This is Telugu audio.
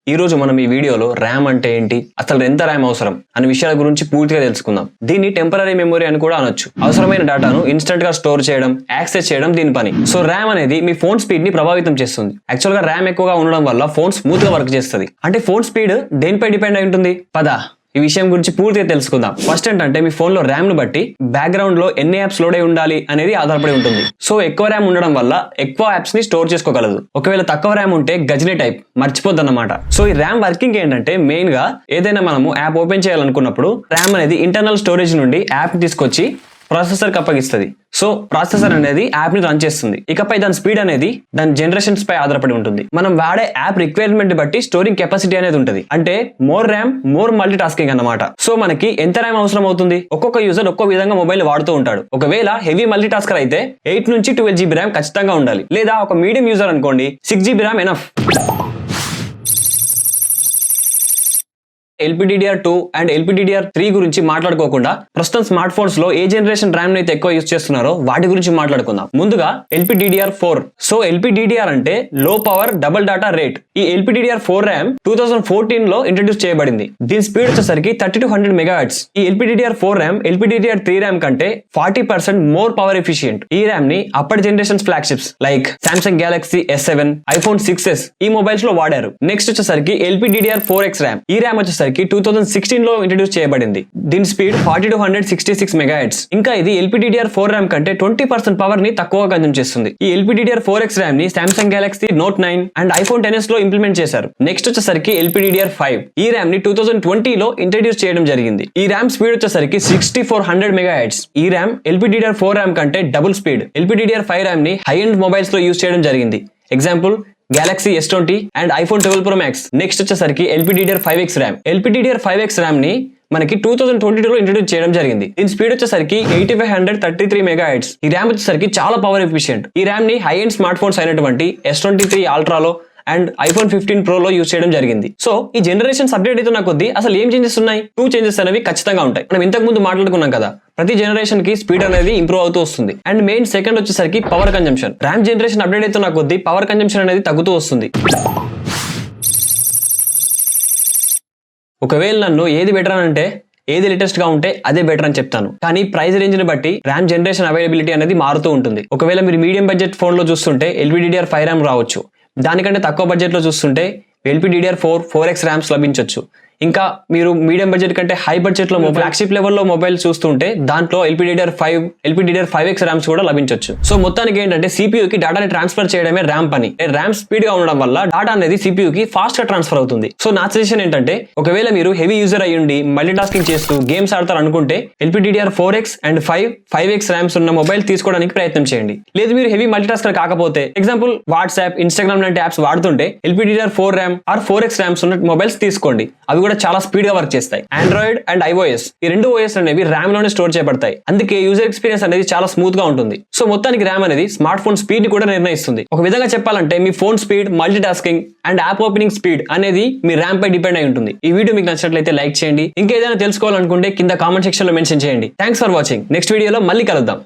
ఈ రోజు మనం ఈ వీడియోలో ర్యామ్ అంటే ఏంటి, అసలు ఎంత ర్యామ్ అవసరం అనే విషయాల గురించి పూర్తిగా తెలుసుకుందాం. దీన్ని టెంపరరీ మెమరీ అని కూడా అనొచ్చు. అవసరమైన డేటాను ఇన్స్టెంట్ గా స్టోర్ చేయడం, యాక్సెస్ చేయడం దీని పని. సో ర్యామ్ అనేది మీ ఫోన్ స్పీడ్ ని ప్రభావితం చేస్తుంది. యాక్చువల్ గా ర్యామ్ ఎక్కువగా ఉండడం వల్ల ఫోన్ స్మూత్ గా వర్క్ చేస్తుంది. అంటే ఫోన్ స్పీడ్ దేనిపై డిపెండ్ అయి ఉంటుంది? పద ఈ విషయం గురించి పూర్తిగా తెలుసుకుందాం. ఫస్ట్ ఏంటంటే మీ ఫోన్ లో ర్యామ్ ను బట్టి బ్యాక్గ్రౌండ్ లో ఎన్ని యాప్స్ లోడ్ అయి ఉండాలి అనేది ఆధారపడి ఉంటుంది. సో ఎక్కువ ర్యామ్ ఉండడం వల్ల ఎక్కువ యాప్స్ ని స్టోర్ చేసుకోగలదు. ఒకవేళ తక్కువ ర్యామ్ ఉంటే గజనీ టైప్ మర్చిపోద్ది అన్నమాట. సో ఈ ర్యామ్ వర్కింగ్ ఏంటంటే మెయిన్ గా ఏదైనా మనము యాప్ ఓపెన్ చేయాలనుకున్నప్పుడు ర్యామ్ అనేది ఇంటర్నల్ స్టోరేజ్ నుండి యాప్ తీసుకొచ్చి ప్రాసెసర్ కి అప్పగిస్తుంది. సో ప్రాసెసర్ అనేది యాప్ ని రన్ చేస్తుంది. ఇకపై దాని స్పీడ్ అనేది దాని జనరేషన్స్ పై ఆధారపడి ఉంటుంది. మనం వాడే యాప్ రిక్వైర్మెంట్ బట్టి స్టోరింగ్ కెపాసిటీ అనేది ఉంటుంది. అంటే more RAM more multi tasking అన్నమాట. సో మనకి ఎంత ర్యామ్ అవసరం అవుతుంది? ఒక్కొక్క యూజర్ ఒక్కో విధంగా మొబైల్ వాడుతూ ఉంటాడు. ఒకవేళ హెవీ మల్టీ టాస్కర్ అయితే 8 నుంచి 12 GB ర్యామ్ ఖచ్చితంగా ఉండాలి. లేదా ఒక మీడియం యూజర్ అనుకోండి 6 GB RAM enough. LPDDR2 and LPDDR3 గురించి మాట్లాడుకోకుండా ప్రస్తుతం స్మార్ట్ ఫోన్స్ లో ఏ జనరేషన్ ర్యామ్ అయితే ఎక్కువ యూజ్ చేస్తున్నారో వాటి గురించి మాట్లాడుకుందాం. ముందుగా LPDDR4. సో LPDDR అంటే లో పవర్ డబుల్ డేటా రేట్. ఈ LPDDR4 ర్యామ్ 2014 లో ఇంట్రడ్యూస్ చేయబడింది. దీని స్పీడ్ వచ్చేసరికి 30 to 100 MHz. ఈ LPDDR4 ర్యామ్ LPDDR3 ర్యామ్ కంటే 40% మోర్ పవర్ ఎఫిషియంట్. ఈ ర్యామ్ ని అప్పటి generation flagships like Samsung Galaxy S7, iPhone 6s ఈ మొబైల్స్ లో వాడారు. నెక్స్ట్ వచ్చేసరికి LPDDR4X ర్యామ్. ఈ ర్యామ్ వచ్చేసరికి 2016 లో ఇంట్రడ్యూస్ చేయబడింది. దీని స్పీడ్ 40 to 166 MHz. ఇంకా ఇది LPDDR4 ర్యామ్ కంటే 20% పవర్ ని తక్కువగా కన్జ్యూమ్ చేస్తుంది. ఈ LPDDR4X ర్యామ్ ని Samsung Galaxy Note 9 and iPhone XS లో ఇంప్లిమెంట్ చేశారు. నెక్స్ట్ వచ్చేసరికి LPDDR5. ఈ ర్యామ్ ని 2020 లో ఇంట్రడ్యూస్ చేయడం జరిగింది. ఈ ర్యామ్ స్పీడ్ వచ్చేసరికి 6400 MHz. ఈ ర్యామ్ LPDDR4 ర్యామ్ కంటే డబుల్ స్పీడ్. LPDDR5 ర్యామ్ ని హై ఎండ్ మొబైల్స్ లో యూజ్ చేయడం జరిగింది. Example Galaxy S20 and iPhone 12 Pro Max. Next వచ్చేసరికి LPDDR5X ర్యామ్. LPDDR5X ర్యామ్ ని మనకి 2022 లో ఇంట్రడ్యూస్ చేయడం జరిగింది. దీని స్పీడ్ వచ్చేసరికి 8533 MHz. ఈ ర్యామ్ వచ్చేసరికి చాలా పవర్ ఎఫిషియంట్. ఈ ర్యామ్ ని హై ఎండ్ స్మార్ట్ ఫోన్స్ అయినటువంటి S23 Ultra లో అండ్ iPhone 15 Pro లో యూజ్ చేయడం జరిగింది. సో ఈ జనరేషన్స్ అప్డేట్ అవుతున్న కొద్దీ అసలు ఏం చేంజెస్ ఉన్నాయి? 2 చేంజెస్ అనేవి ఖచ్చితంగా ఉంటాయి. మనం ఇంతకు ముందు మాట్లాడుకున్నాం కదా, ప్రతి జనరేషన్ కి స్పీడ్ అనేది ఇంప్రూవ్ అవుతూ వస్తుంది. అండ్ మెయిన్ సెకండ్ వచ్చేసరికి power consumption. RAM generation update అవుతున్న కొద్దీ పవర్ కన్జంప్షన్ అనేది తగ్గుతూ వస్తుంది. ఒకవేళ నన్ను ఏది బెటర్ అని అంటే ఏది లేటెస్ట్ గా ఉంటే అదే బెటర్ అని చెప్తాను. కానీ ప్రైస్ రేంజ్ ని బట్టి ర్యామ్ జనరేషన్ అవైలబిలిటీ అనేది మారుతూ ఉంటుంది. ఒకవేళ మీరు మీడియం బడ్జెట్ ఫోన్ లో చూస్తుంటే LPDDR5 ర్యామ్ రావచ్చు. దానికంటే తక్కువ బడ్జెట్ లో చూస్తుంటే LPDDR4X ర్యామ్స్ లభించవచ్చు. ఇంకా మీరు మీడియం బడ్జెట్ కంటే హై బడ్జెట్ లో ఫ్లాగ్షిప్ లెవెల్లో మొబైల్ చూస్తుంటే దాంట్లో LPDDR5X ర్యామ్స్ కూడా లభించవచ్చు. సో మొత్తానికి ఏంటంటే CPU కి డేటాని ట్రాన్స్ఫర్ చేయడమే ర్యామ్ పని. ర్యామ్ స్పీడ్ గా ఉండడం వల్ల డేటా అనేది CPU కి ఫాస్ట్ గా ట్రాన్స్ఫర్ అవుతుంది. సో నా సజెషన్ ఏంటంటే ఒకవేళ మీరు హెవీ యూజర్ అయ్యుండి మల్టీ టాస్కింగ్ చేస్తూ గేమ్స్ ఆడతారు అనుకుంటే LPDDR4X అండ్ 5X ర్యామ్స్ ఉన్న మొబైల్ తీసుకోవడానికి ప్రయత్నం చేయండి. లేదు మీరు హెవీ మల్టీ టాస్కర్ కాకపోతే ఎగ్జాంపుల్ వాట్సాప్, ఇన్స్టాగ్రామ్ లాంటి యాప్స్ వాడుతుంటే LPDDR4 RAM or 4X RAMs ఉన్న మొబైల్స్ తీసుకోండి. అవి చాలా స్పీడ్ గా వర్క్ చేస్తాయి. ఆండ్రాయిడ్ అండ్ iOS ఈ రెండు OS అనేవి ర్యామ్ లోనే స్టోర్ చేయబడతాయి. అందుకే యూజర్ ఎక్స్పీరియన్స్ అనేది చాలా స్మూత్ గా ఉంటుంది. సో మొత్తానికి ర్యామ్ అనేది స్మార్ట్ ఫోన్ స్పీడ్ ని కూడా నిర్ణయిస్తుంది. ఒక విధంగా చెప్పాలంటే మీ phone speed, multitasking and app opening speed అనేది మీ ర్యామ్ పై డిపెండ్ అయి ఉంటుంది. ఈ వీడియో మీకు నచ్చినట్లయితే లైక్ చేయండి. ఇంకేదైనా తెలుసుకోవాలనుకుంటే కింద కామెంట్ సెక్షన్ లో మెన్షన్ చేయండి. Thanks for watching. నెక్స్ట్ వీడియోలో మళ్ళీ కలుద్దాం.